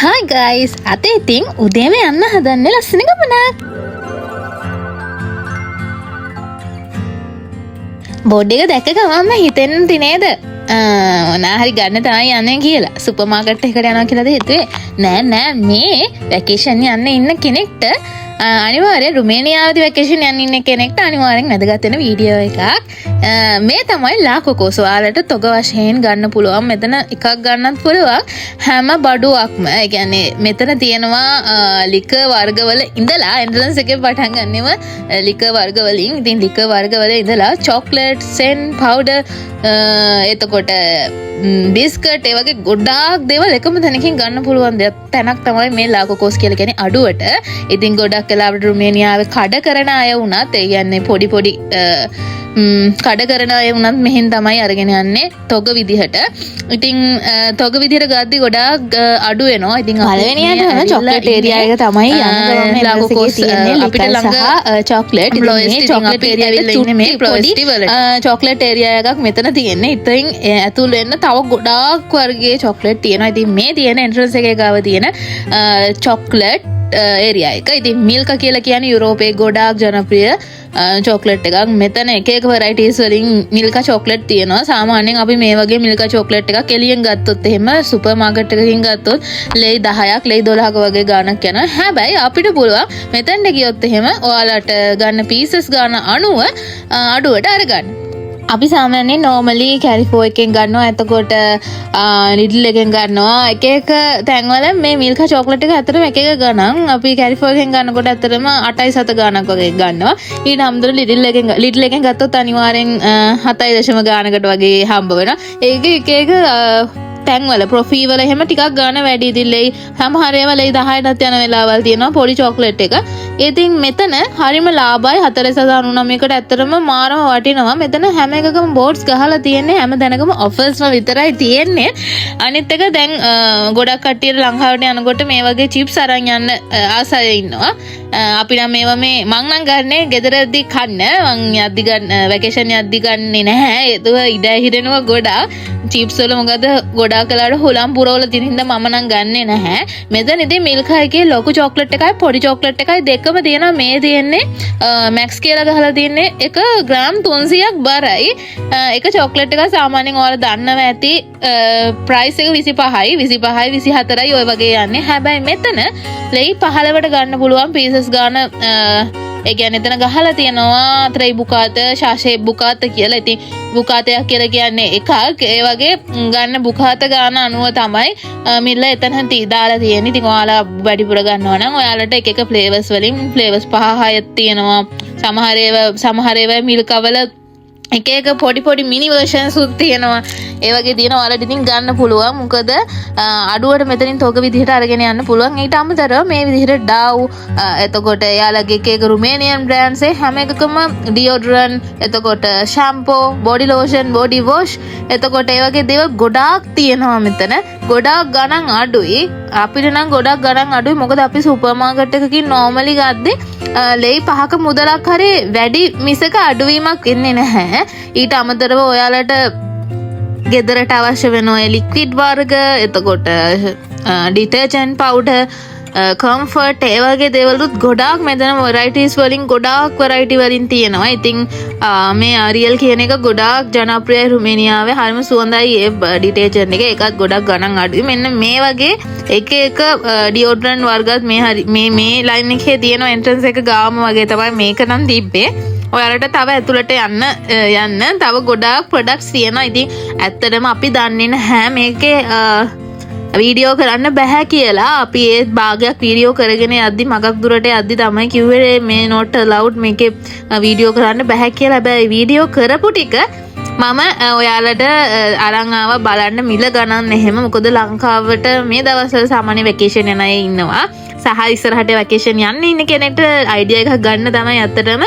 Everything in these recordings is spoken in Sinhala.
Hi guys, අද ඉතින් උදේම යන්න හදන්නේ ලස්සන ගමනක්. බෝඩ් එක දැක්ක ගමන්ම හිතෙන්නේ නේද? මොනාහරි ගන්න තමයි යන්නේ කියලා. සුපර් මාකට් එකකට යනවා කියලාද හිතුවේ? නෑ මේ වැකේෂන් යන්න ඉන්න කෙනෙක්ට අනිවාර්යෙන් රුමේනියාවේදී වැකේෂන් යන්න ඉන්න කෙනෙක්ට අනිවාර්යෙන් වැදගත් වෙන වීඩියෝ එකක්. මේ තමයි ලාකොකෝස්. ඔයාලට තොග වශයෙන් ගන්න පුළුවන්. මෙතන එකක් ගන්නත් පුළුවන්. හැම බඩුවක්ම ඒ කියන්නේ මෙතන තියෙනවා ලික වර්ගවල ඉඳලා එන්ට්‍රන්ස් එකේ පටන් ගන්නෙම ලික වර්ග වලින්. ඉතින් ලික වර්ග වල ඉඳලා චොක්ලට්, සෙන්, පවුඩර් එතකොට බිස්කට් ඒ වගේ ගොඩාක් දේවල් එකම තැනකින් ගන්න පුළුවන් තැනක් තමයි මේ ලාකොකෝස් කියලා කියන්නේ අඩුවට. ඉතින් ගොඩක් වෙලාවට රුමේනියාවේ කඩ කරන අය වුණත් ඒ කියන්නේ පොඩි කඩ කරන අය වුණත් මෙහෙන් තමයි අරගෙන යන්නේ තොග විදිහට. ඉතින් තොග විදිහට ගද්දි ගොඩාක් අඩු වෙනවා. ඉතින් පළවෙනියට චොක්ලට් ඒරියා එක තමයි යන්නේ ලාකොකෝස් අපිට ළඟ චොක්ලට් මේ චොක්ලට් ඒරියා වල ඉන්නේ මේ ප්ලොයිස්ටි වල චොක්ලට් ඒරියා එකක් මෙතන තියෙන්නේ. ඉතින් ඇතුල් වෙන්න තව ගොඩාක් වර්ගයේ චොක්ලට් තියෙනවා. ඉතින් මේ තියෙන එන්ට්‍රන්ස් එකේ ගාව තියෙන චොක්ලට් ඒරියා එක. ඉතින් මිල්කා කියලා කියන්නේ යුරෝපයේ ගොඩාක් ජනප්‍රිය චොක්ලට් එකක්. මෙතන එක වෙරයිටිස් වලින් මිල්කා චොක්ලට් තියෙනවා. සාමාන්‍යයෙන් අපි මේ වගේ මිල්කා චොක්ලට් එකක් එළියෙන් ගත්තොත් එහෙම සුපර් මාකට් එකකින් ගත්තොත් ලේ 10ක් ලේ 12ක වගේ ගාණක් යනවා. හැබැයි අපිට පුළුවන් මෙතනට ගියොත් එහෙම ඔයාලට ගන්න පීසස් ගන්න අනුව අඩුවට අරගන්න. අපි සාමාන්‍යයෙන් normally කැරිෆෝ එකෙන් ගන්නවා. එතකොට ලිඩල් එකෙන් ගන්නවා. එක තැන්වල මේ මිල්කා චොක්ලට් එක ඇත්තටම එක ගණන්. අපි කැරිෆෝ එකෙන් ගන්නකොට ඇත්තටම 8යි 7 ගණනක් වගේ ගන්නවා. ඊට හැමදෙර ලිඩල් එකෙන් ගත්තොත් අනිවාර්යෙන් 7.0 ගණනකට වගේ හම්බ වෙනවා. ඒක එක තැන්වල ප්‍රොෆී වල එහෙම ටිකක් ගන්න වැඩි. ඉතින් ලේ සමහර ඒවා ලේ 10ටත් යන වෙලාවල් තියෙනවා පොඩි චොක්ලට් එක. ඉතින් මෙතන හරිම ලාභයි 499කට ඇත්තටම මාරම වටිනවා. මෙතන හැම එකකම බෝඩ්ස් ගහලා තියෙන්නේ හැම තැනකම ඔෆර්ස්ම විතරයි තියෙන්නේ. අනිත් එක දැන් ගොඩක් කට්ටියට ලංකාවට යනකොට මේ වගේ චිප්ස් අරන් යන්න ආසය ඉන්නවා. අපි නම් මේවා මං නම් ගන්නේ ගෙදරදී කන්න. මං යද්දි ගන්න වැකේෂන් යද්දි ගන්නේ නැහැ. ඒක ඉඩ හිරෙනවා ගොඩාක්. චිප්ස් වල මොකද ගොඩාක් කලාවට හොලම් පුරවල තියෙන හින්දා මම නම් ගන්නෙ නැහැ. මෙතන ඉතින් මිල්කා එකේ ලොකු චොක්ලට් එකයි පොඩි චොක්ලට් එකයි දෙකම තියෙනවා. මේ තියෙන්නේ මැක්ස් කියලා ගහලා තියෙන්නේ එක ග්‍රෑම් 300ක් බරයි. එක චොක්ලට් එක සාමාන්‍යයෙන් ඔයාලා දන්නවා ඇති ප්‍රයිස් එක 25යි 24යි ඔය වගේ යන්නේ. හැබැයි මෙතන ලෙයි 15ට ගන්න පුළුවන් පීසස් ගන්න ඒ කියන්නේ එතන ගහලා තියෙනවා ත්‍රේ බුකාත ශාෂේ බුකාත කියලා. ඉතින් බුකාතයක් කියලා කියන්නේ එකක්. ඒ වගේ ගන්න බුකාත ගන්න අනුව තමයි මිල්ල එතන දාලා තියෙන්නේ. ඉතින් ඔයාලා වැඩිපුර ගන්නවා නම් ඔයාලට එක ෆ්ලේවර්ස් වලින් ෆ්ලේවර්ස් 5-6ක් තියෙනවා. සමහර ඒවා මිල්කා වල එක පොඩි මිනි වර්ෂන්ස් උත් තියෙනවා. ඒ වගේ තියෙනවා. ඔයාලට ඉතින් ගන්න පුළුවන්. මොකද අඩුවට මෙතනින් තොග විදිහට අරගෙන යන්න පුළුවන්. ඊට අමතරව මේ විදිහට ඩව් එතකොට එයාලගේ එක රුමේනියන් බ්‍රෑන්ඩ්ස් හැම එකකම ඩියෝඩරන්ට් එතකොට ෂැම්පෝ බොඩි ලෝෂන් බොඩි වොෂ් එතකොට ඒ වගේ දේවල් ගොඩාක් තියෙනවා මෙතන. ගොඩාක් ගණන් අඩුයි. අපිට නම් ගොඩක් ගණන් අඩුයි. මොකද අපි සුපර් මාකට් එකකින් normally ගද්දි ලෙයි 5ක මුදලක් හරි වැඩි මිසක අඩුවීමක් වෙන්නේ නැහැ. ඊට අමතරව ඔයාලට ගෙදරට අවශ්‍ය වෙන ඔය ලික්විඩ් වර්ග එතකොට ඩිටර්ජන්ට් පවුඩර් කම්ෆර්ට් ඒ වගේ දේවලුත් ගොඩාක් මෙතන වෙරයිටිස් වලින් ගොඩාක් වෙරයිටි වලින් තියෙනවා. ඉතින් මේ අරියල් කියන එක ගොඩාක් ජනප්‍රියයි රුමේනියාවේ. හරිම සුවඳයි ඒ ඩිටර්ජන්ට් එක. ඒකත් ගොඩක් ගණන් අඩුයි. මෙන්න මේ වගේ එක ඩියෝඩරන්ට් වර්ගත් මේ ලයින් එකේ තියෙනවා. එන්ට්‍රන්ස් එක ගාම වගේ තමයි මේක නම් තිබ්බේ. ඔයාලට තව ඇතුළට යන්න තව ගොඩාක් ප්‍රොඩක්ට්ස් තියෙනවා. ඉතින් ඇත්තටම අපි දන්නේ නැහැ මේකේ වීඩියෝ කරන්න බෑ කියලා. අපි ඒ භාගයක් වීඩියෝ කරගෙන යද්දි මගක් දුරට යද්දි තමයි කිව්වේ මේ not allowed මේකේ වීඩියෝ කරන්න බෑ කියලා. හැබැයි වීඩියෝ කරපු ටික මම ඔයාලට අරන් ආවා බලන්න මිල ගණන් එහෙම. මොකද ලංකාවට මේ දවස්වල සාමාන්‍ය වැකේෂන් යන අය ඉන්නවා. සහ ඉස්සරහට වැකේෂන් යන්න ඉන්න කෙනෙක්ට අයිඩියා එකක් ගන්න තමයි ඇත්තටම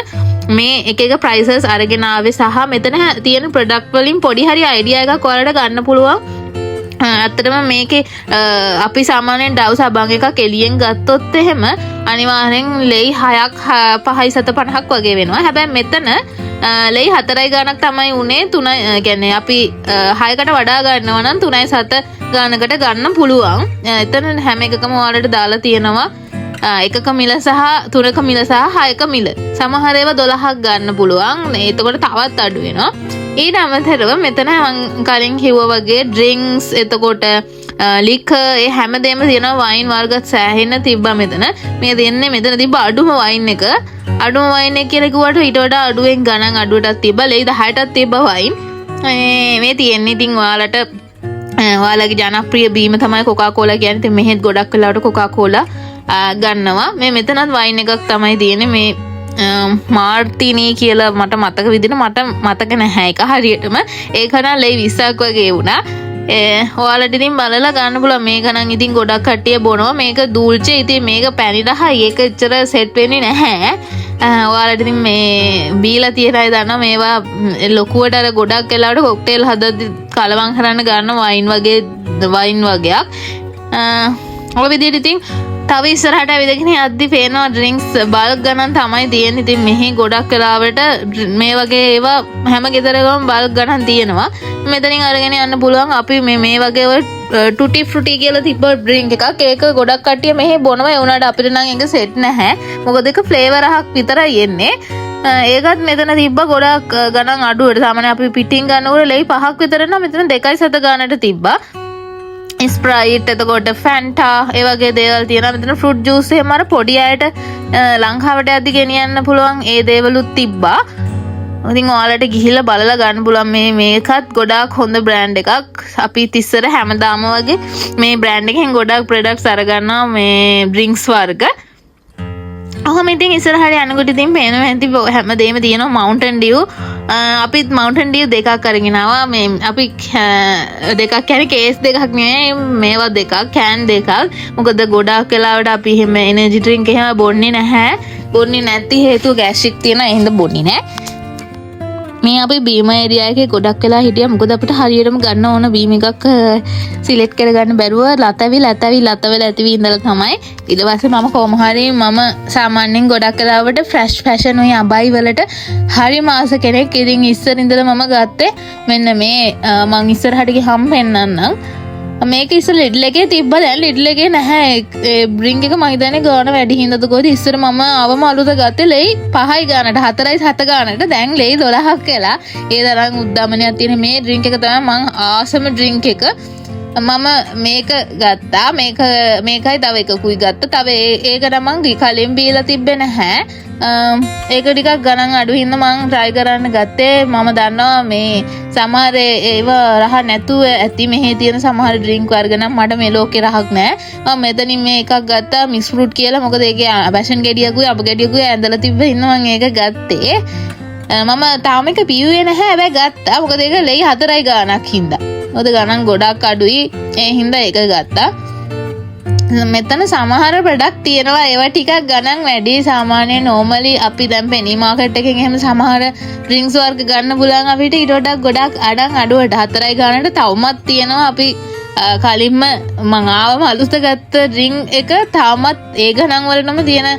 මේ එක ප්‍රයිසස් අරගෙන ආවේ. සහ මෙතන තියෙන ප්‍රොඩක්ට් වලින් පොඩි හරි අයිඩියා එකක් ඔයාලට ගන්න පුළුවන්. ඇත්තටම මේකේ අපි සාමාන්‍යයෙන් ඩව් සබන් එකක් එළියෙන් ගත්තොත් එහෙම අනිවාර්යෙන් ලෙයි 6ක් 5යි 7 50ක් වගේ වෙනවා. හැබැයි මෙතන ලෙයි 4යි ගණක් තමයි උනේ. 3 කියන්නේ අපි 6කට වඩා ගන්නවා නම් 3යි 7 ගානකට ගන්න පුළුවන්. එතන හැම එකකම ඔයාලට දාලා තියෙනවා එකක මිල සහ තුනක මිල සහ හයක මිල. සමහර ඒවා 12ක් ගන්න පුළුවන්. එතකොට තවත් අඩු වෙනවා. ඊට අමතරව මෙතන මම කලින් කිව්වා වගේ ඩ්‍රින්ක්ස් එතකොට ලිකර් ඒ හැමදේම තියෙනවා. වයින් වර්ගත් සෑහෙන්න තිබ්බා මෙතන. මේ දෙන්නේ මෙතන තිබ්බ අඩුම වයින් එක. අඩුම වයින් එක කියලා කිව්වට ඊට වඩා අඩුවෙන් ගණන් අඩුවටත් තිබ්බා. ලේ 10ටත් තිබ්බා වයින්. මේ තියෙන්නේ ඉතින් ඔයාලට ඔයාලගේ ජනප්‍රිය බීම තමයි කොකාකෝලා කියන්නේ. ඉතින් මෙහෙත් ගොඩක් වෙලාවට කොකාකෝලා ගන්නවා. මේ මෙතනත් වයින් එකක් තමයි තියෙන්නේ. මේ මාර්ටිනී කියලා මට මතක විදිහට මට මතක නැහැ ඒක හරියටම. ඒක නම් ලේ 20ක් වගේ වුණා. ඔයාලට ඉතින් බලලා ගන්න පුළුවන්. මේක නම් ඉතින් ගොඩක් කට්ටිය බොනවා. මේක දූල්චේ. ඉතින් මේක පැණි රහයි. ඒක එච්චර සෙට් වෙන්නේ නැහැ. ඔයාලට ඉතින් මේ බීලා තියෙන අය දන්නවා මේවා ලොකුවට අර ගොඩක් වෙලාවට කොක්ටේල් හදද්දි කලවම් කරන්න ගන්න වයින් වගේක්. ඔය විදිහට ඉතින් තව ඉස්සරහට ඇවිදගෙන යද්දි පේනවා ඩ්‍රින්ක්ස් බල්ක් ගණන් තමයි තියෙන්නේ. ඉතින් මෙහි ගොඩක් වෙලාවට මේ වගේ ඒවා හැම ගෙදරකම බල්ක් ගණන් තියෙනවා. මෙතනින් අරගෙන යන්න පුළුවන්. අපි මේ වගේ ඔය ටුටි ෆෘටි කියලා තිබ්බ ඩ්‍රින්ක් එකක්. ඒක ගොඩක් කට්ටිය මෙහි බොනවා. ඒ වුණාට අපිට නම් ඒක සෙට් නැහැ. මොකද ඒක ෆ්ලේවර් එකක් විතරයි එන්නේ. ඒකත් මෙතන තිබ්බ ගොඩක් ගණන් අඩුවට. සාමාන්‍ය අපි පිටින් ගන්නකොට ලේ 5ක් විතර නම් මෙතන 2.7 ගානට තිබ්බා. ස්ප්‍රයිට් එතකොට ෆැන්ටා ඒ වගේ දේවල් තියෙනවා. මෙතන ෆෘට් ජූස් එහෙම අර පොඩි අයට ලංකාවට යද්දි ගෙනියන්න පුළුවන් ඒ දේවලුත් තිබ්බා. ඉතින් ඔයාලට ගිහිල්ලා බලලා ගන්න පුළුවන්. මේකත් ගොඩාක් හොඳ බ්‍රෑන්ඩ් එකක්. අපි ඉතිස්සර හැමදාම වගේ මේ බ්‍රෑන්ඩ් එකෙන් ගොඩාක් ප්‍රොඩක්ට්ස් අරගන්නවා මේ ඩ්‍රින්ක්ස් වර්ග. ඔහොම ඉතින් ඉස්සරහට යනකොට ඉතින් පේනවා ඇති හැමදේම තියෙනවා. මවුන්ටන් ඩියු අපිත් මවුන්ටන් ඩියු දෙකක් අරගෙන ආවා. මේ අපි දෙකක් කියන්නේ කේස් දෙකක් නෙවෙයි මේවා දෙකක් කෑන් දෙකක්. මොකද ගොඩාක් වෙලාවට අපි එහෙම එනර්ජි ඩ්‍රින්ක් එහෙම බොන්නේ නැහැ. බොන්නේ නැති හේතුව ගෑස්ට්‍රික් තියෙනවා. ඒ හින්දා බොන්නේ නැහැ. මේ අපි බීම ඒරියා එකේ ගොඩක් වෙලා හිටියා. මොකද අපිට හරියටම ගන්න ඕන බීම එකක් සිලෙක්ට් කරගන්න බැරුව ලතවිල ඇතිවි ඉඳලා තමයි. ඊට පස්සේ මම කොහොම හරි මම සාමාන්‍යයෙන් ගොඩක් වෙලාවට ෆ්‍රෙෂ් ෆැෂන් ඔය අබයි වලට හරි මාස කෙනෙක්. ඉතින් ඉස්සර ඉඳලා මම ගත්තේ මෙන්න මේ මං ඉස්සරහට ගිහම් පෙන්නන්නම්. මේක ඉස්සර ලිඩල් එකේ තිබ්බා. දැන් ලිඩල් එකේ නැහැ. ඒ ඩ්‍රින්ක් එක මම හිතන්නේ ගාන වැඩි හින්දාද කොහෙද ඉස්සර මම අවම අලුත ගත්තේ ලේ 5යි ගානට 4යි 7 ගානට. දැන් ලේ 12ක් වෙලා. ඒ තරම් උද්දමනයක් තියෙන මේ ඩ්‍රින්ක් එක තමයි මං ආසම ඩ්‍රින්ක් එක. මම මේක ගත්තා. මේකයි තව එකකුයි ගත්තා. තව ඒක නම් මං කලින් බීලා තිබ්බේ නැහැ. ඒක ටිකක් ගණන් අඩු හින්දා මං try කරන්න ගත්තේ. මම දන්නවා මේ සමහර ඒව රහ නැතුව ඇති මෙහි තියෙන සමහර ඩ්‍රින්ක් වර්ග නම් මට මේ ලෝකේ රහක් නැහැ. මම මෙතනින් මේ එකක් ගත්තා මිස් ෆෘට් කියලා. මොකද ඒකේ පැෂන් ගෙඩියකුයි අප ගෙඩියකුයි ඇඳලා තිබ්බ හින්දා මං ඒක ගත්තේ. මම තාම එක පියුවේ නැහැ. හැබැයි ගත්තා. මොකද ඒක ලේ 4යි ගානක් හින්දා. මොකද ගණන් ගොඩක් අඩුයි. ඒ හින්දා ඒක ගත්තා. මෙතන සමහර ප්‍රොඩක්ට් තියෙනවා. ඒවා ටිකක් ගණන් වැඩි. සාමාන්‍ය නෝමලි අපි දැන් පෙනි මාකට් එකෙන් එහෙම සමහර ඩ්‍රින්ක්ස් වර්ග ගන්න පුළුවන් අපිට ඊට වඩා ගොඩක් අඩන් අඩුවට 4යි ගානට තවමත් තියෙනවා. අපි කලින්ම මං ආවම අලුත ගත්ත ඩ්‍රින්ක් එක තාමත් ඒ ගණන් වලටම තියෙන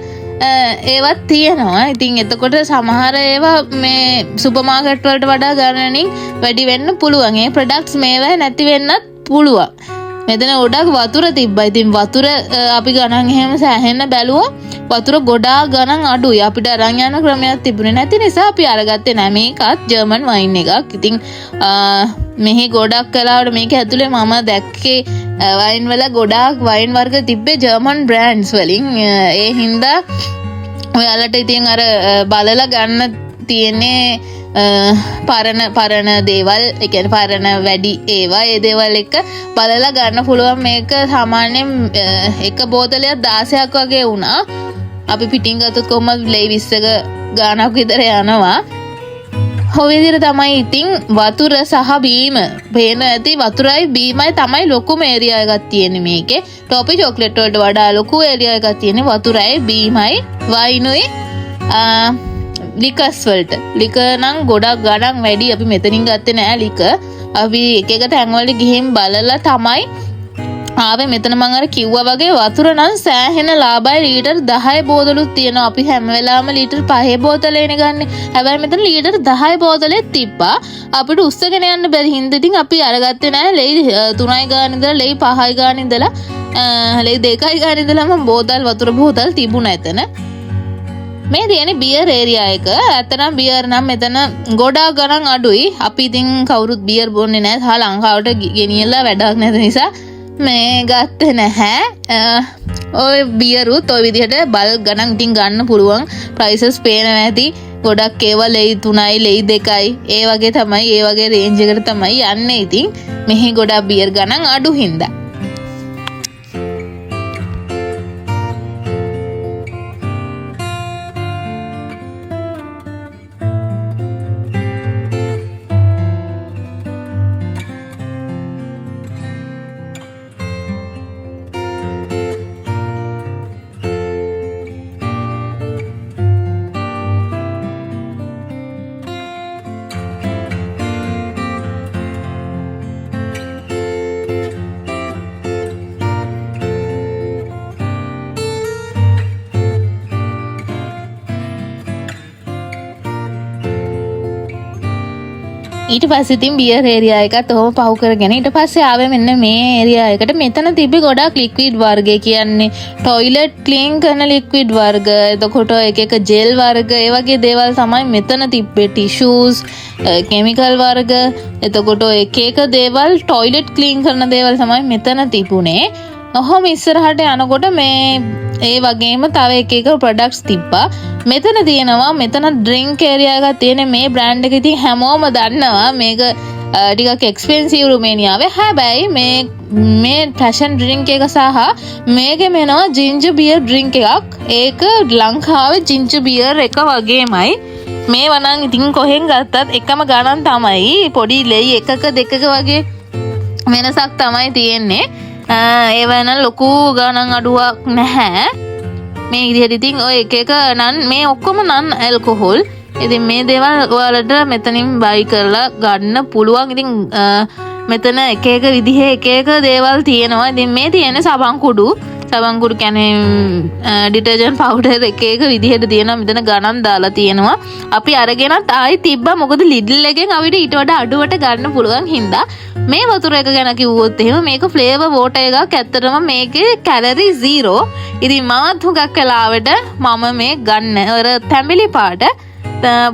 ඒවත් තියෙනවා. ඉතින් එතකොට සමහර ඒවා මේ සුපර් මාකට් වලට වඩා ගණනින් වැඩි වෙන්න පුළුවන්. ඒ ප්‍රොඩක්ට්ස් මේවා නැති වෙන්නත් පුළුවන්. මෙතන ගොඩක් වතුර තිබ්බා. ඉතින් වතුර අපි ගණන් එහෙම සෑහෙන්න බැලුවා. වතුර ගොඩාක් ගණන් අඩුයි. අපිට අරන් යන ක්‍රමයක් තිබුණේ නැති නිසා අපි අරගත්තේ නැහැ. මේකත් ජර්මන් වයින් එකක්. ඉතින් මෙහි ගොඩක් කලාවට මේක ඇතුලේ මම දැක්කේ වයින් වල ගොඩාක් වයින් වර්ග තිබ්බේ ජර්මන් බ්‍රෑන්ඩ්ස් වලින්. ඒ හින්දා ඔයාලට ඉතින් අර බලලා ගන්න තියෙන්නේ පරණ දේවල්. ඒ කියන්නේ පරණ වැඩි ඒවා ඒ දේවල් එක බලලා ගන්න පුළුවන්. මේක සාමාන්‍යයෙන් එක බෝතලයක් 16ක් වගේ වුණා. අපි පිටින් ගත්තොත් කොහොමද ලේ 20ක ගානක් විතර යනවා. ඔය විදිහට තමයි ඉතින් වතුර සහ බීම පේන ඇති. වතුරයි බීමයි තමයි ලොකුම ඒරියා එකක් තියෙන්නේ මේකේ. ටොපි චොක්ලට් වලට වඩා ලොකු ඒරියා එකක් තියෙන්නේ වතුරයි බීමයි වයිනුයි ලිකර්ස් වලට. ලිකර් නම් ගොඩක් ගණන් වැඩි. අපි මෙතනින් ගත්තේ නෑ ලිකර්. අපි එක එක තැන් වලට ගිහින් බලලා තමයි ආවේ මෙතන මම අර කිව්වා වගේ වතුර නම් සෑහෙන ලාභයි ලීටර් 10 බෝතලුත් තියෙනවා. අපි හැම වෙලාවෙම ලීටර් 5 බෝතලේනේ ගන්නෙ. හැබැයි මෙතන ලීටර් 10 බෝතලෙත් තිබ්බා. අපිට උස්සගෙන යන්න බැරි හින්දා ඉතින් අපි අරගත්තේ නැහැ. ලෙයි 3යි ගාන ඉඳලා ලෙයි 5යි ගාන ඉඳලා ලෙයි 2යි ගාන ඉඳලාම බෝතල් වතුර බෝතල් තිබුණා එතන. මේ තියෙන්නේ බියර් ඒරියා එක. ඇත්තටම බියර් නම් මෙතන ගොඩාක් ගණන් අඩුයි. අපි ඉතින් කවුරුත් බියර් බොන්නේ නැහැ. සහ ලංකාවට ගෙනියලා වැඩක් නැති නිසා මේ ගත්තේ නැහැ. ඔය බියරුත් ඔය විදිහට බල් ගණන් ඉතින් ගන්න පුළුවන්. ප්‍රයිසස් පේනවා ඇති. ගොඩක් ඒවා ලෙයි 3යි ලෙයි 2යි ඒ වගේ තමයි. ඒ වගේ රේන්ජ් එකට තමයි යන්නේ. ඉතින් මෙහි ගොඩක් බියර් ගණන් අඩු හින්දා ඊට පස්සේ ඉතින් බියර් ඒරියා එකත් ඔහොම පහු කරගෙන ඊට පස්සේ ආවේ මෙන්න මේ ඒරියා එකට. මෙතන තිබ්බේ ගොඩක් ලික්විඩ් වර්ග. කියන්නේ টয়ලට් ක්ලීන් කරන ලික්විඩ් වර්ග, එතකොට එක එක ජෙල් වර්ග, ඒ වගේ දේවල් තමයි මෙතන තිබ්බේ. ටිෂූස්, කෙමිකල් වර්ග, එතකොට එක එක දේවල් টয়ලට් ක්ලීන් කරන දේවල් තමයි මෙතන තිබුණේ. ඔහොම ඉස්සරහට යනකොට මේ ඒ වගේම තව එක එක ප්‍රොඩක්ට්ස් තිබ්බා. මෙතන තියෙනවා මෙතන ඩ්‍රින්ක් ඒරියා එකක් තියෙන. මේ බ්‍රෑන්ඩ් එක ඉතින් හැමෝම දන්නවා. මේක ටිකක් එක්ස්පෙන්සිව් රුමේනියාවේ. හැබැයි මේ ෆැෂන් ඩ්‍රින්ක් එක සහ මේකේ මෙනවා ජින්ජර් බියර් ඩ්‍රින්ක් එකක්. ඒක ලංකාවේ ජින්ජර් බියර් එක වගේමයි. මේ වනන් ඉතින් කොහෙන් ගත්තත් එකම ගණන් තමයි. පොඩි ලෙයි එකක දෙකක වගේ වෙනසක් තමයි තියෙන්නේ. ඒ වෙන ලොකු ගණන් අඩුවක් නැහැ. මේ විදිහට ඉතින් ඔය එක එක නන් මේ ඔක්කොම නන් ඇල්කොහොල්. ඉතින් මේ දේවල් ඔයාලට මෙතනින් බයි කරලා ගන්න පුළුවන්. ඉතින් මෙතන එක එක විදිහේ එක එක දේවල් තියෙනවා. ඉතින් මේ තියෙන සබන් කුඩු කියන්නේ ඩිටර්ජන්ට් පවුඩර් එක එක විදිහට තියෙනවා. මෙතන ගණන් දාලා තියෙනවා. අපි අරගෙනත් ආයි තිබ්බා. මොකද ලිඩල් එකෙන් අපිට ඊට වඩා අඩුවට ගන්න පුළුවන් හින්දා මේ වතුර එක ගැන කිව්වොත් එහෙම මේක ෆ්ලේවර් වෝටර් එකක්. ඇත්තටම මේකේ කැලරි 0. ඉතින් මමත් හුඟක් වෙලාවට මම මේ ගන්න අර තැඹිලි පාට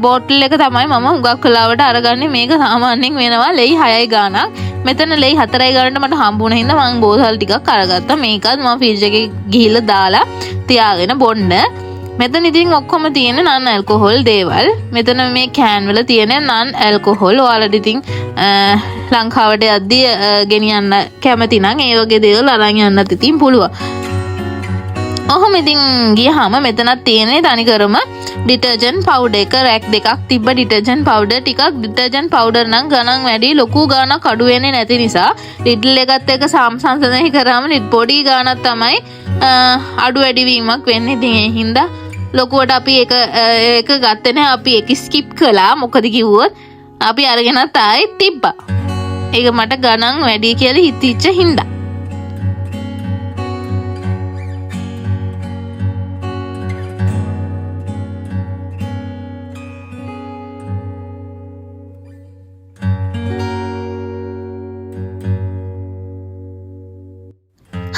බෝටල් එක තමයි මම හුඟක් වෙලාවට අරගන්නේ. මේක සාමාන්‍යයෙන් වෙනවා ලෙයි 6යි ගාණක්. මෙතන ලෙයි 4යි ගාණට මට හම්බුන හින්දා මම බෝතල් ටිකක් අරගත්තා. මේකත් මම ෆ්‍රිජ් එකේ ගිහිල්ලා දාලා තියාගෙන බොන්න. මෙතන ඉතින් ඔක්කොම තියෙන නන් ඇල්කොහොල් දේවල්. මෙතන මේ කෑන් වල තියෙන නන් ඇල්කොහොල්. ඔයාලට ඉතින් ලංකාවට යද්දී ගෙනියන්න කැමති නම් ඒ වගේ දේවල් අරන් යන්නත් ඉතින් පුළුවන්. ඔහොම ඉතින් ගියාම මෙතනත් තියෙන්නේ තනිකරම ඩිටර්ජන්ට් පවුඩර් එක රැක් දෙකක් තිබ්බ. ඩිටර්ජන්ට් පවුඩර් ටිකක් ඩිටර්ජන්ට් පවුඩර් නම් ගණන් වැඩි ලොකු ගාණක් අඩු වෙන්නේ නැති නිසා ලිඩල් එකත් එක්ක සම්සන්දනය කරාම පොඩි ගාණක් තමයි අඩු වැඩි වීමක් වෙන්නේ. ඉතින් ඒ හින්දා ලොකුවට අපි ඒක ගත්තේ නැහැ. අපි ඒක ස්කිප් කළා. මොකද කිව්වොත් අපි අරගෙනත් ආයි තිබ්බා. ඒක මට ගණන් වැඩි කියලා හිතිච්ච හින්දා.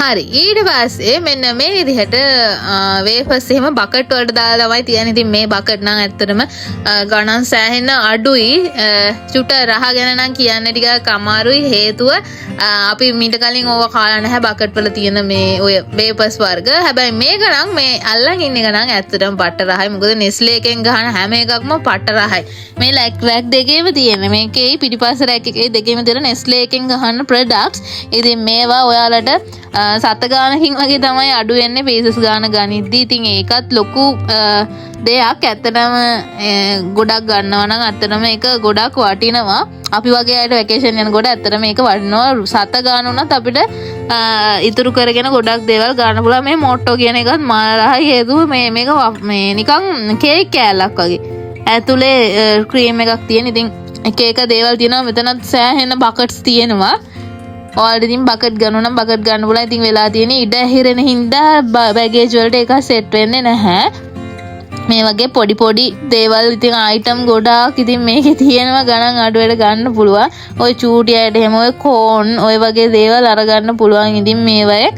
හරි ඊට පස්සේ මෙන්න මේ විදිහට වේෆර්ස් එහෙම බකට් වලට දාලා තමයි තියන්නේ. ඉතින් මේ බකට් නම් ඇත්තටම ගණන් සෑහෙන අඩුයි. චුට රහගෙන නම් කියන්න ටිකක් අමාරුයි. හේතුව අපි මීට කලින් ඕවා කාලා නැහැ බකට් වල තියෙන මේ ඔය වේෆර්ස් වර්ග. හැබැයි මේක නම් මේ අල්ලන් ඉන්න එක නම් ඇත්තටම පට්ට රහයි. මොකද නෙස්ලේ එකෙන් ගහන හැම එකක්ම පට්ට රහයි. මේ රැක් දෙකේම තියෙන මේකේ පිටිපස්ස රැක් එකේ දෙකේම තියෙන නෙස්ලේ එකෙන් ගහන ප්‍රොඩක්ට්ස්. ඉතින් මේවා ඔයාලට සත ගානකින් වගේ තමයි අඩු වෙන්නේ පීසස් ගාන ගනිද්දී. ඉතින් ඒකත් ලොකු දෙයක්. ඇත්තටම ගොඩක් ගන්නවා නම් ඇත්තටම ඒක ගොඩක් වටිනවා. අපි වගේ අයට වැකේෂන් යනකොට ඇත්තටම මේක වටිනවා. සත ගාන උනත් අපිට ඉතුරු කරගෙන ගොඩක් දේවල් ගන්න පුළුවන්. මේ මොට්ටෝ කියන එකත් මාරහයි. හේතුව මේක මේ නිකන් කේක් කෑල්ලක් වගේ. ඇතුලේ ක්‍රීම් එකක් තියෙන. ඉතින් එක එක දේවල් තියෙනවා. මෙතනත් සෑහෙන බකට්ස් තියෙනවා. ඔයාලට ඉතින් බකට් ගන්න නම් බකට් ගන්න පුළුවන්. ඉතින් වෙලා තියෙන ඉඩ හිරෙන හින්දා බෑගේජ් වලට ඒක සෙට් වෙන්නේ නැහැ. මේ වගේ පොඩි පොඩි දේවල් ඉතින් අයිටම් ගොඩාක් ඉතින් මේකේ තියෙනවා ගණන් අඩුවට ගන්න පුළුවන්. ඔය චූටි අයට එහෙම ඔය කෝන් ඔය වගේ දේවල් අරගන්න පුළුවන්. ඉතින් මේවයේ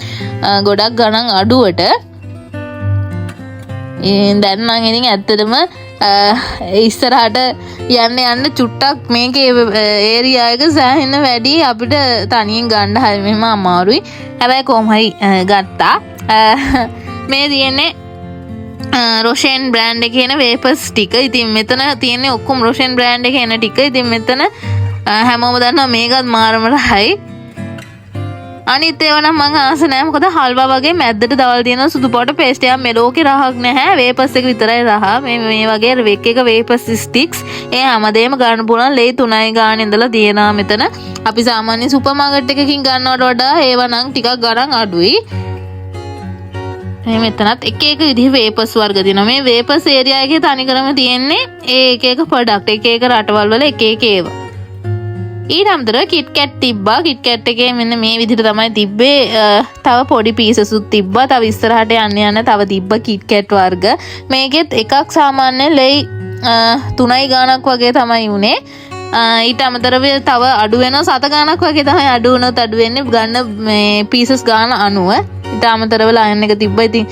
ගොඩක් ගණන් අඩුවට. දැන් නම් ඉතින් ඇත්තටම ඉස්සරහට යන්න චුට්ටක් මේකේ ඒරියා එක සෑහෙන වැඩි අපිට තනියෙන් ගන්න හරි මෙහෙම අමාරුයි. හැබැයි කොහොම හරි ගත්තා. මේ තියෙන්නේ රොෂෙන් බ්‍රෑන්ඩ් එකේ එන වේපර්ස් ටික. ඉතින් මෙතන තියෙන්නේ ඔක්කොම රොෂෙන් බ්‍රෑන්ඩ් එකේ එන ටික. ඉතින් මෙතන හැමෝම දන්නවා මේකත් මාරම රහයි. අනිත් ඒවා නම් මම ආස නැහැ. මොකද හල්වා වගේ මැද්දට දවල් තියෙන සුදු පාට පේස්ට් එකක් මෙලෝකේ රහක් නැහැ. වේපර්ස් එක විතරයි රහ. මේ වගේ වෙක් එක වේපර්ස් ස්ටික්ස් ඒ හැමදේම ගන්න පුළුවන්. ලේ 3යි ගාන ඉඳලා තියෙනවා මෙතන. අපි සාමාන්‍ය සුපර් මාකට් එකකින් ගන්නවට වඩා ඒවා නම් ටිකක් ගණන් අඩුයි. මේ මෙතනත් එක එක විදිහ වේපර්ස් වර්ග තියෙනවා. මේ වේපර්ස් ඒරියා එකේ තනිකරම තියෙන්නේ ඒ එක එක ප්‍රොඩක්ට් එක එක රටවල් වල එක එක ඒවා. ඊට අමතරව කිට් කැට් තිබ්බා. කිට් කැට් එකේ මෙන්න මේ විදිහට තමයි තිබ්බේ. තව පොඩි පීසසුත් තිබ්බා. තව ඉස්සරහට යන්න තව තිබ්බා කිට් කැට් වර්ග. මේකෙත් එකක් සාමාන්‍ය ලෙයි 3යි ගාණක් වගේ තමයි උනේ. ඊට අමතරව තව අඩු වෙනවා 7 ගාණක් වගේ තමයි අඩු වුණොත් අඩු වෙන්නේ ගන්න මේ පීසස් ගාණ අනුව. ඊට අමතරව ලයන් එක තිබ්බා. ඉතින්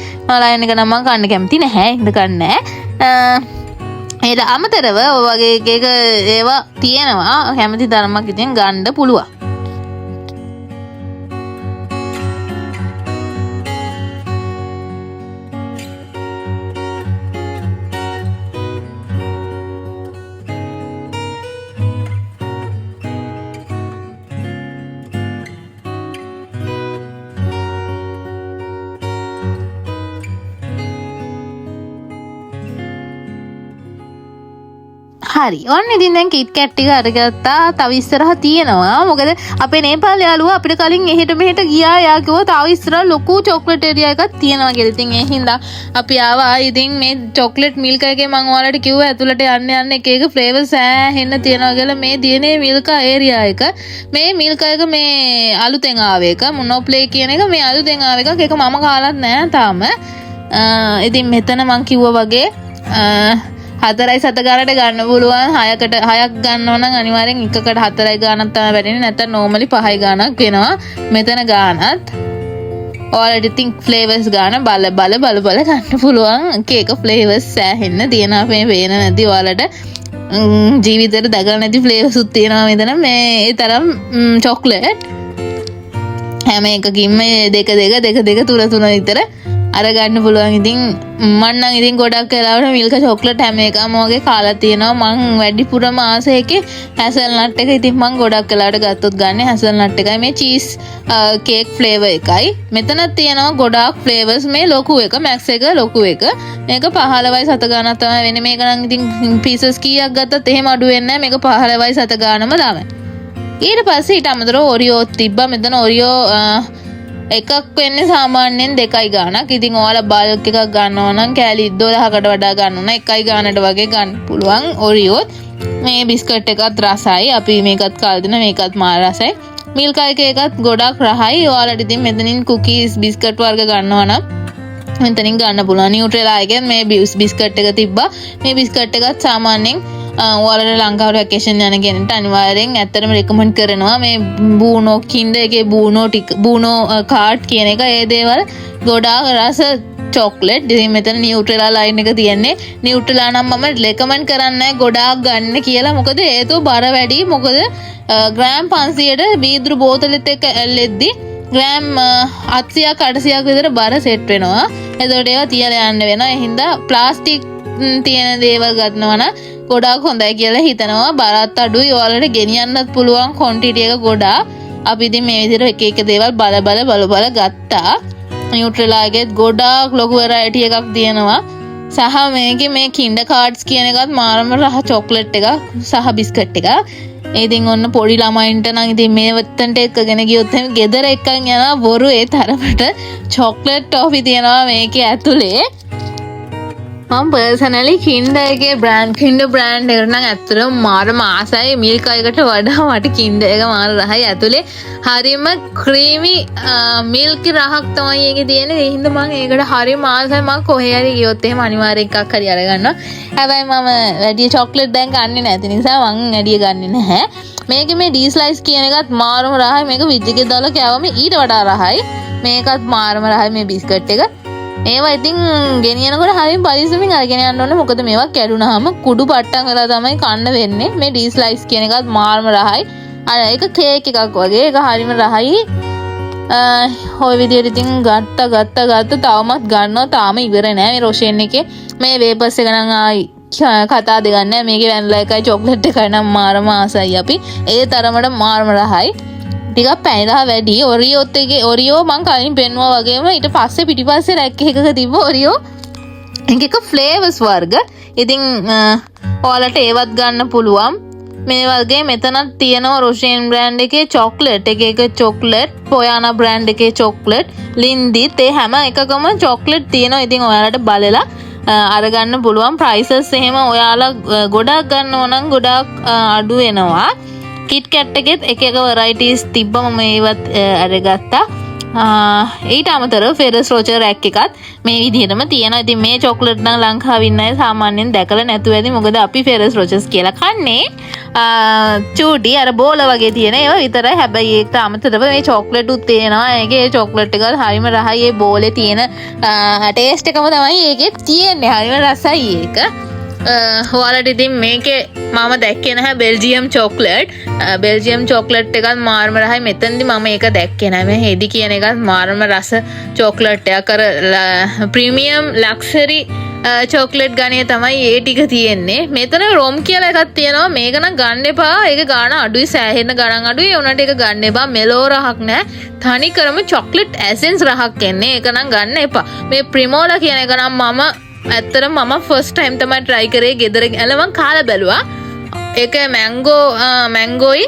ලයන් එක නම් මම කන්න කැමති නැහැ. ඉඳ කන්නේ නැහැ. ඊට අමතරව ඔය වගේ එක ඒවා තියෙනවා. කැමති ධර්මයක් ඉතින් ගන්න පුළුවන්. හරි. ඔන්න ඉතින් දැන් කිට් කැට් ටික අරගත්තා. තව ඉස්සරහ තියෙනවා. මොකද අපේ නේපාල යාළුවා අපිට කලින් එහෙට මෙහෙට ගියා. යා කිව්වා තව ඉස්සරහ ලොකු චොක්ලට් ඒරියා එකක් තියෙනවා කියලා. ඉතින් ඒ හින්දා අපි ආවා. ඉතින් මේ චොක්ලට් මිල්කා එකේ මම ඔයාලට කිව්වා ඇතුළට යන්න එක එක ෆ්ලේවර්ස් හෙන්න තියෙනවා කියලා. මේ දිනේ මිල්කා ඒරියා එක. මේ මිල්කා එක මේ අලුතෙන් ආව එක. මොනෝප්ලේ කියන එක මේ අලුතෙන් ආව එකක්. ඒක මම කාලත් නෑ තාම. ඉතින් මෙතන මං කිව්වා වගේ 4යි 7 ගානට ගන්න පුළුවන්. 6ක් ගන්නවා නම් අනිවාර්යෙන් එකකට 4යි ගානක් තමයි වැටෙන්නේ. නැත්නම් normally 5යි ගානක් වෙනවා. මෙතන ගානත් ඔයාලට ඉතින් ෆ්ලේවර්ස් ගාන බල ගන්න පුළුවන්. එක ෆ්ලේවර්ස් සෑහෙන්න තියෙනවා. මේ වේන නැති ඔයාලට ජීවිතේට දගල නැති ෆ්ලේවර්ස් උත් තියෙනවා මෙතන. මේ තරම් චොක්ලට් හැම එකකින්ම දෙක තුන විතර අරගන්න පුළුවන්. ඉතින් මම නම් ඉතින් ගොඩක් වෙලාවට මිල්කා චොක්ලට් හැම එකම වගේ කාලා තියෙනවා. මං වැඩිපුරම ආසයි එකේ හැසල්නට් එක. ඉතින් මං ගොඩක් වෙලාවට ගත්තොත් ගන්නේ හැසල්නට් එකයි. මේ චීස් කේක් ෆ්ලේවර් එකයි. මෙතනත් තියෙනවා ගොඩාක් ෆ්ලේවර්ස්. මේ ලොකු එක මැක්ස් එක ලොකු එක. මේක 15යි 7 ගානක් තමයි වෙන්නේ. මේක නම් ඉතින් පීසස් කීයක් ගත්තත් එහෙම අඩු වෙන්නේ නැහැ. මේක 15යි 7 ගානම තමයි. ඊට පස්සේ ඊට අමතරව ඔරියෝ තිබ්බා. මෙතන ඔරියෝ එකක් වෙන්නේ සාමාන්‍යයෙන් 2යි ගානක්. ඉතින් ඔයාලා බල්ක් එකක් ගන්නවා නම් කෑලි 12කට වඩා ගන්න ඕන 1යි ගානට වගේ ගන්න පුළුවන් ඔරියෝත්. මේ බිස්කට් එකත් රසයි. අපි මේකත් කාලා දෙන මේකත් මාර රසයි. මිල්කා එකත් ගොඩක් රහයි. ඔයාලට ඉතින් මෙතනින් කුකීස් බිස්කට් වර්ග ගන්නවා නම් මෙතනින් ගන්න පුළුවන්. නියුට්‍රෙලා එකෙන් මේ බිස්කට් එක තිබ්බා. මේ බිස්කට් එකත් සාමාන්‍යයෙන් ඔයාලට ලංකාවට වැකේෂන් යන කෙනෙක්ට අනිවාර්යෙන් ඇත්තටම රෙකමන්ඩ් කරනවා. මේ බූනෝ කින්ඩර් එකේ බූනෝ කාඩ් කියන එක ඒ දේවල් ගොඩාක් රස චොක්ලට්. ඉතින් මෙතන නියුට්‍රෙලා ලයින් එක තියෙන්නේ. නියුට්‍රෙලා නම් මම රෙකමන්ඩ් කරන්නේ ගොඩාක් ගන්න කියලා. මොකද හේතුව බර වැඩි. මොකද ග්‍රෑම් 500ට වීදුරු බෝතලෙත් එක්ක ඇල්ලෙද්දි ග්‍රෑම් 700ක් 800ක් විතර බර සෙට් වෙනවා. එතකොට ඒවා තියලා යන්න වෙනවා. ඒ හින්දා ප්ලාස්ටික් තියෙන දේවල් ගන්නවා නම් ගොඩාක් හොඳයි කියලා හිතනවා. බරත් අඩුයි. ඔයාලට ගෙනියන්නත් පුළුවන් ක්වොන්ටිටි එක ගොඩාක්. අපි ඉතින් මේ විදිහට එක දේවල් බල ගත්තා. නියුට්‍රෙලා එකෙත් ගොඩාක් ලොකු වෙරයිටි එකක් තියෙනවා. සහ මේකේ මේ කින්ඩර් කාඩ්ස් කියන එකත් මාරම රහ චොක්ලට් එකක් සහ බිස්කට් එකක්. ඉතින් ඔන්න පොඩි ළමයින්ට නම් ඉතින් මේ වත්තන්ට එක්කගෙන ගියොත් එහෙනම් ගෙදර එක්කන් යනවා බොරු ඒ තරමට චොක්ලට් ටොෆි තියෙනවා මේකේ ඇතුලේ. මම පර්සනලි කින්ඩර් එකේ කින්ඩර් බ්‍රෑන්ඩ් එකට නම් ඇත්තටම මාරම ආසයි. මිල්ක් එකකට වඩා මට කින්ඩර් එක මාර රහයි. ඇතුලේ හරිම ක්‍රීමි මිල්ක් රහක් තමයි ඒකේ තියෙන්නේ. ඒ හින්දා මම ඒකට හරිම ආසයි. මම කොහේ හරි ගියොත් එහෙම අනිවාර්යෙන් එකක් හරි අරගන්නවා. හැබැයි මම වැඩි චොක්ලට් දැන් ගන්නෙ නැති නිසා මම වැඩි ගන්නෙ නැහැ. මේකේ මේ ඩී ස්ලයිස් කියන එකත් මාරම රහයි. මේක විජ් එකේ දාලා කෑවම ඊට වඩා රහයි. මේකත් මාරම රහයි මේ බිස්කට් එක. ඒවා ඉතින් ගෙනියනකොට හරියට පරිස්සමින් අරගෙන යන්න ඕනේ. මොකද මේවා කැඩුනහම කුඩු පට්ටම් වෙලා තමයි කන්න වෙන්නේ. මේ ඩී ස්ලයිස් කියන එකත් මාරම රහයි. අර ඒක කේක් එකක් වගේ. ඒක හරියම රහයි. ඔය විදිහට ඉතින් ගත්තා තවමත් ගන්නවා. තාම ඉවර නෑ මේ රොෂෙන් එකේ. මේ වේපර්ස් එක නම් ආයි කතා දෙයක් නෑ. මේකේ වැනිලා එකයි චොක්ලට් එකයි නම් මාරම ආසයි අපි. ඒ තරමට මාරම රහයි. ටිකක් පැණි රහ වැඩි. ඔරියෝත් එකේ ඔරියෝ මං කලින් පෙන්නුවා වගේම ඊට පස්සේ පිටිපස්සේ රැක් එකක තිබ්බ ඔරියෝ එක ෆ්ලේවර්ස් වර්ග. ඉතින් ඔයාලට ඒවත් ගන්න පුළුවන්. මේ වගේ මෙතනත් තියෙනවා රොෂෙන් බ්‍රෑන්ඩ් එකේ චොක්ලට් එක චොක්ලට්, පොයානා බ්‍රෑන්ඩ් එකේ චොක්ලට්, ලින්දිත් ඒ හැම එකකම චොක්ලට් තියෙනවා. ඉතින් ඔයාලට බලලා අරගන්න පුළුවන්. ප්‍රයිසස් එහෙම ඔයාලා ගොඩක් ගන්නව නම් ගොඩක් අඩු වෙනවා. කිට් කැට් එකෙත් එක වරයිටිස් තිබ්බම මේවත් අරගත්තා. ඊට අමතරව ෆෙරස් රෝචර් රැක් එකත් මේ විදිහටම තියෙනවා. ඉතින් මේ චොක්ලට් නම් ලංකාවේ ඉන්න අය සාමාන්‍යයෙන් දැකලා නැතුව ඇති. මොකද අපි ෆෙරස් රෝචර්ස් කියලා කන්නේ චූටි අර බෝල වගේ තියෙන ඒවා විතරයි. හැබැයි ඒකට අමතරව මේ චොක්ලට් උත් තියෙනවා. ඒකේ චොක්ලට් එක හරිම රහයි. ඒ බෝලේ තියෙන ටේස්ට් එකම තමයි ඒකේ තියෙන්නේ. හරිම රසයි ඒක. ඔයාලට ඉතින් මේකේ මම දැක්කේ නැහැ බෙල්ජියම් චොක්ලට්. බෙල්ජියම් චොක්ලට් එකත් මාරම රහයි. මෙතනදි මම ඒක දැක්කේ නැහැ. මේ හෙඩි කියන එකත් මාරම රස චොක්ලට් එකක්. අර ප්‍රීමියම් ලක්සරි චොක්ලට් ගණේ තමයි ඒ ටික තියෙන්නේ. මෙතන රොම් කියලා එකක් තියෙනවා. මේක නම් ගන්න එපා. ඒක ගාණ අඩුයි, සෑහෙන ගණන් අඩුයි. උනට ඒක ගන්න එපා. මෙලෝ රහක් නෑ. තනි කරම චොක්ලට් ඇසෙන්ස් රහක් එන්නේ. ඒක නම් ගන්න එපා. මේ ප්‍රිමෝලා කියන එක නම් මම ඇත්තටම මම ෆස්ට් ටයිම් තමයි try කරේ. ගෙදර ගිහලා මම කාලා බැලුවා. ඒක මැංගෝයි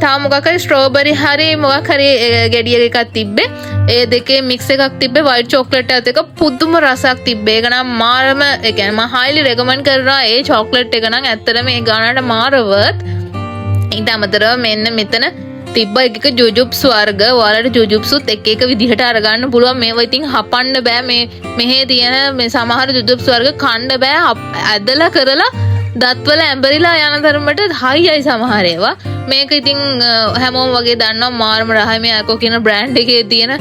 තව මොකක් හරි ස්ට්‍රෝබරි හරි මොකක් හරි ගෙඩිය එකක් තිබ්බේ. ඒ දෙකේ මික්ස් එකක් තිබ්බේ. වයිට් චොක්ලට් එකත් එක පුදුම රසක් තිබ්බේ. ඒක නම් මාරම ඒ කියන්නේ මම highly recommend කරනවා. ඒ චොක්ලට් එක නම් ඇත්තටම මේ ගානට මාර worth. ඊට අමතරව මෙන්න මෙතන තිබ්බ එක ජුජුප්ස් වර්ග. ඔයාලට ජුජුප්සුත් එක විදිහට අරගන්න පුළුවන්. මේවා ඉතින් හපන්න බෑ. මෙහි තියෙන මේ සමහර ජුජුප්ස් වර්ග කන්න බෑ. ඇදලා කරලා දත්වල ඇඹරිලා යන තරමට හයියි සමහර ඒවා. මේක ඉතින් හැමෝම වගේ දන්නවා මාරම රහයි. මේ අකෝ කියන බ්‍රෑන්ඩ් එකේ තියෙන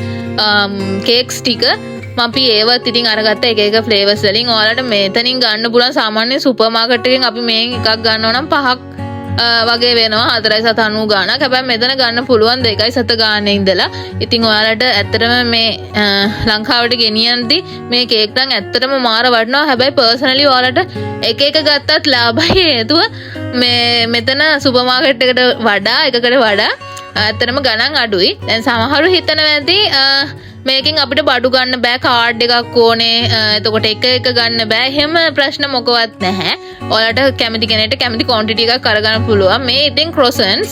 කේක්ස් ටික අපි ඒවත් ඉතින් අරගත්ත එක ෆ්ලේවර්ස් වලින්. ඔයාලට මෙතනින් ගන්න පුළුවන්. සාමාන්‍ය සුපර් මාකට් එකෙන් අපි මේ එකක් ගන්නවා නම් 5ක් වගේ වෙනවා. 4.90 ගාණක්. හැබැයි මෙතන ගන්න පුළුවන් 2.7 ගාණේ ඉඳලා. ඉතින් ඔයාලට ඇත්තටම මේ ලංකාවට ගෙනියන්දී මේ කේක් නම් ඇත්තටම මාර වටිනවා. හැබැයි පර්සනලි ඔයාලට එක ගත්තත් ලාභයි. හේතුව මේ මෙතන සුපර් මාකට් එකට වඩා එකකට වඩා ඇත්තටම ගණන් අඩුයි. දැන් සමහරු හිතනවා ඇති මේකෙන් අපිට බඩු ගන්න බෑ, කාඩ් එකක් ඕනේ, එතකොට එක ගන්න බෑ. එහෙම ප්‍රශ්න මොකවත් නැහැ. ඔයාලට කැමති කෙනෙක්ට කැමති ක්වොන්ටිටි එකක් අරගන්න පුළුවන්. මේ ඉතින් ක්‍රොසන්ස්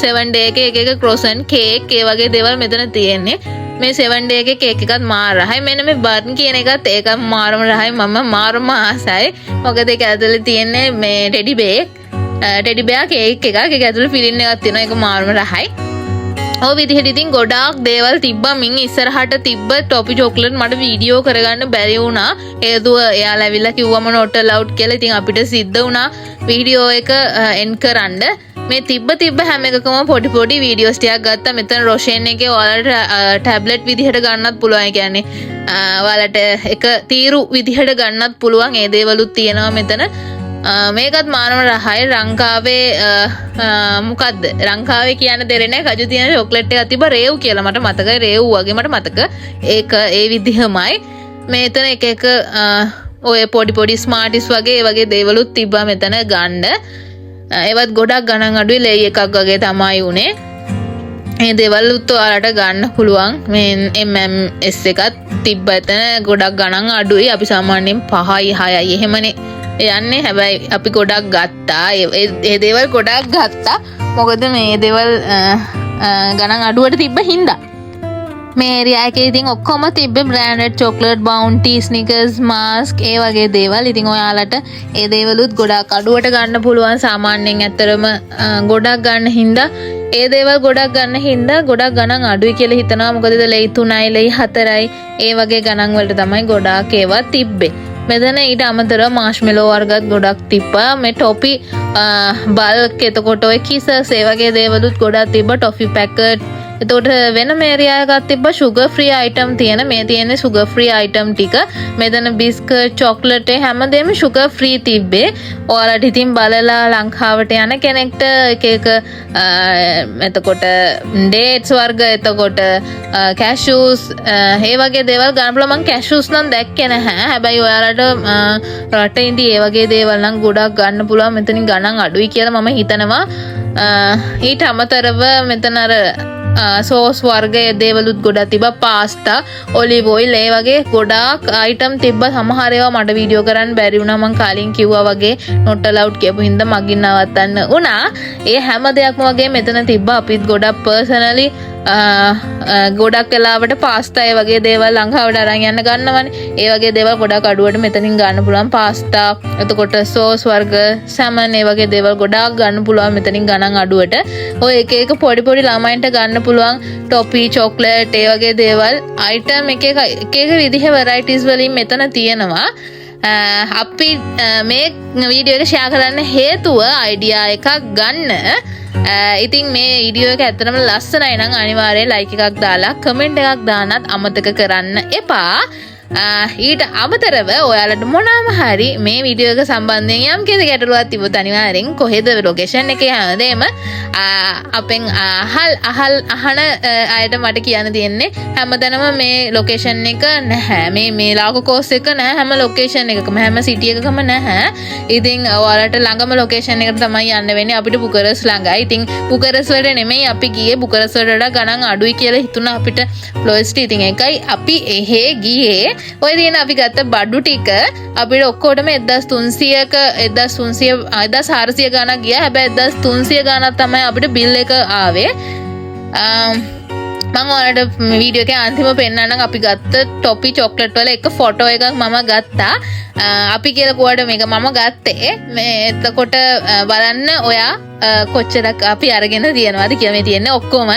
7 ඩේ එකේ එක ක්‍රොසන් කේක් ඒ වගේ දේවල් මෙතන තියෙන්නේ. මේ 7 ඩේ එකේ කේක් එකත් මාර රහයි. මෙන්න මේ බර්න් කියන එකත් ඒකත් මාරම රහයි. මම මාරම ආසයි. මොකද ඒක ඇතුලේ තියෙන්නේ මේ ටෙඩි බෙයා කේක් එකක්. ඒක ඇතුලේ ෆිලින් එකක් තියෙනවා. ඒක මාරම රහයි. ඔය විදිහට ඉතින් ගොඩාක් දේවල් තිබ්බා. මින් ඉස්සරහට තිබ්බ ටොපි චොක්ලට් මට වීඩියෝ කරගන්න බැරි වුණා. හේතුව එයාලා ඇවිල්ලා කිව්වම not allowed කියලා. ඉතින් අපිට සිද්ධ වුණා වීඩියෝ එක එන්ඩ් කරන්න. මේ තිබ්බ හැම එකකම පොඩි වීඩියෝස් ටිකක් ගත්තා. මෙතන රොෂෙන් එකේ ඔයාලට ටැබ්ලට් විදිහට ගන්නත් පුළුවන්. ඒ කියන්නේ ඔයාලට එක තීරු විදිහට ගන්නත් පුළුවන්. ඒ දේවලුත් තියෙනවා මෙතන. මේකත් මානම රහයි. ලංකාවේ මොකද්ද ලංකාවේ කියන දෙරේ කජු තියෙන චොක්ලට් එකක් තිබ්බ රේව් කියලා මට මතකයි. රේව් වගේ මට මතක. ඒක ඒ විදිහමයි. මෙතන එක ඔය පොඩි ස්මාර්ටිස් වගේ ඒ වගේ දේවලුත් තිබ්බා මෙතන ගන්න. ඒවත් ගොඩක් ගණන් අඩුයි. ලේ එකක් වගේ තමයි උනේ. මේ දේවලුත් ඔයාලට ගන්න පුළුවන්. මේ MMS එකත් තිබ්බ එතන ගොඩක් ගණන් අඩුයි. අපි සාමාන්‍යයෙන් 5යි 6යි එහෙමනේ යන්නේ. හැබැයි අපි ගොඩක් ගත්තා. ඒ දේවල් ගොඩක් ගත්තා. මොකද මේ දේවල් ගණන් අඩුවට තිබ්බ හින්දා. මේ ඒරියා එකේ ඉතින් ඔක්කොම තිබ්බේ බ්‍රෑන්ඩඩ් චොක්ලට් බවුන්ටි ස්නිකර්ස් මාස්ක් ඒ වගේ දේවල්. ඉතින් ඔයාලට ඒ දේවලුත් ගොඩක් අඩුවට ගන්න පුළුවන්. සාමාන්‍යයෙන් ඇත්තරම ගොඩක් ගන්න හින්දා ඒ දේවල් ගොඩක් ගන්න හින්දා ගොඩක් ගණන් අඩුයි කියලා හිතනවා. මොකද ලෙයි 3යි ලෙයි 4යි ඒ වගේ ගණන් වලට තමයි ගොඩාක් ඒවා තිබ්බේ. මෙතන ඊට අමතරව මාෂ්මෙලෝ වර්ගත් ගොඩක් තිබ්බා. මේ ටොපි බල්ක් එතකොට ඔය කිසස් ඒ වගේ දේවලුත් ගොඩක් තිබ්බා. ටොෆි පැකට් එතකොට වෙන මේරියා එකක් තිබ්බා sugar free item තියෙන. මේ තියෙන්නේ sugar free item ටික. මෙතන බිස්කට් චොක්ලට් හැමදේම sugar free තිබ්බේ. ඔයාලට ඉතින් බලලා ලංකාවට යන කෙනෙක්ට එක එක එතකොට dates වර්ග එතකොට cashews ඒ වගේ දේවල් ගන්න පුළුවන්. මම cashews නම් දැක්කේ නැහැ. හැබැයි ඔයාලට රටේ ඉඳි ඒ වගේ දේවල් නම් ගොඩක් ගන්න පුළුවන්. මෙතනින් ගණන් අඩුයි කියලා මම හිතනවා. ඊට අමතරව මෙතන අර සෝස් වර්ගයේ දේවලුත් ගොඩක් තිබ්බා. පාස්තා ඔලිව් ඔයිල් ඒ වගේ ගොඩාක් අයිටම් තිබ්බා. සමහර ඒවා මට වීඩියෝ කරන්න බැරි වුණා. මම කලින් කිව්වා වගේ not allowed කියපු හින්දා මගින් නවත්තන්න වුණා. ඒ හැම දෙයක්ම වගේ මෙතන තිබ්බා. අපිත් ගොඩක් පර්සනලි ගොඩක් වෙලාවට පාස්තා ඒ වගේ දේවල් ලංකාවට අරන් යන්න ගන්නවනේ. ඒ වගේ දේවල් ගොඩක් අඩුවට මෙතනින් ගන්න පුළුවන්. පාස්තා එතකොට සෝස් වර්ග සැමන් ඒ වගේ දේවල් ගොඩාක් ගන්න පුළුවන් මෙතනින් ගණන් අඩුවට. ඔය එක එක පොඩි පොඩි ළමයින්ට ගන්න පුළුවන් ටොපි චොක්ලට් ඒ වගේ දේවල් අයිටම් එක එක විදිහ වෙරයිටිස් වලින් මෙතන තියෙනවා. අපි මේ වීඩියෝ එක ෂෙයා කරන්න හේතුව අයිඩියා එකක් ගන්න. ඉතින් මේ වීඩියෝ එක ඇත්තටම ලස්සනයි නම් අනිවාර්යයෙන් ලයික් එකක් දාලා කමෙන්ට් එකක් දාන්නත් අමතක කරන්න එපා. ඊට අමතරව ඔයාලට මොනවාම හරි මේ වීඩියෝ එක සම්බන්ධයෙන් යම් කිසි ගැටලුවක් තිබුත් අනිවාර්යෙන් කොහෙද ලොකේෂන් එකේ හැමදේම අපෙන් අහන අයට මට කියන්න තියෙන්නේ. හැමදැනම මේ ලොකේෂන් එක නැහැ. මේ ලාකෝ කෝස් එක නැහැ. හැම ලොකේෂන් එකකම හැම සිටි එකකම නැහැ. ඉතින් ඔයාලට ළඟම ලොකේෂන් එකට තමයි යන්න වෙන්නේ. අපිට බුකරස් ළඟයි. ඉතින් බුකරස් වලට නෙමෙයි අපි ගියේ. බුකරස් වලට වඩා ගණන් අඩුයි කියලා හිතුණා අපිට ෆ්ලොයිස්ට්. ඉතින් ඒකයි අපි එහෙ ගියේ. ඔය තියෙන අපි ගත්ත බඩු ටික අපිට ඔක්කොටම 1300ක 1400 ගණක් ගියා. හැබැයි 1300 ගණක් තමයි අපිට බිල් එක ආවේ. මම ඔයාලට වීඩියෝ එකේ අන්තිම පෙන්නන්නම්. අපි ගත්ත ටොපි චොක්ලට් වල එක ෆොටෝ එකක් මම ගත්තා. අපි කියලා කොහොමද මේක මම ගත්තේ. මේ එතකොට බලන්න ඔයා කොච්චරක් අපි අරගෙන තියනවාද කියලා. මේ තියෙන්නේ ඔක්කොම